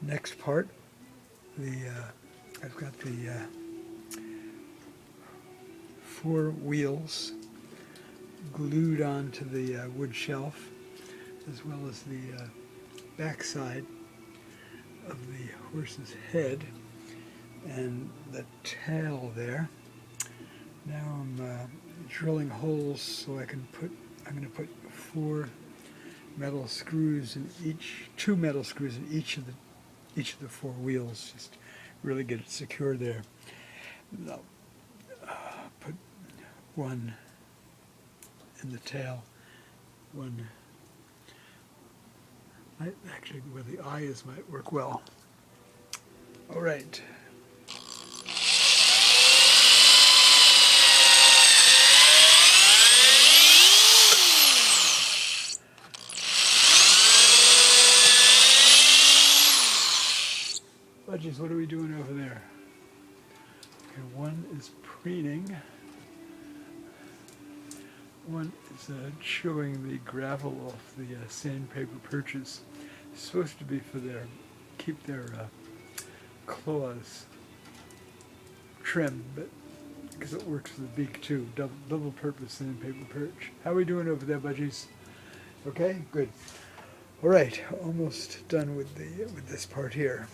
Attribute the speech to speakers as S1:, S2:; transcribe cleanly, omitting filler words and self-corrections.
S1: Next part, I've got the 4 wheels glued onto the wood shelf, as well as the backside of the horse's head and the tail there. Now I'm drilling holes so I'm going to put 4 metal screws in each, 2 metal screws in each of the 4 wheels, just really get it secure there. And I'll put 1 in the tail, 1 actually where the eye is might work well. All right. Budgies, what are we doing over there? Okay, 1 is preening. 1 is chewing the gravel off the sandpaper perches. It's supposed to be for keep their claws trimmed, but because it works for the beak too. Double purpose sandpaper perch. How are we doing over there, Budgies? Okay, good. All right, almost done with this part here.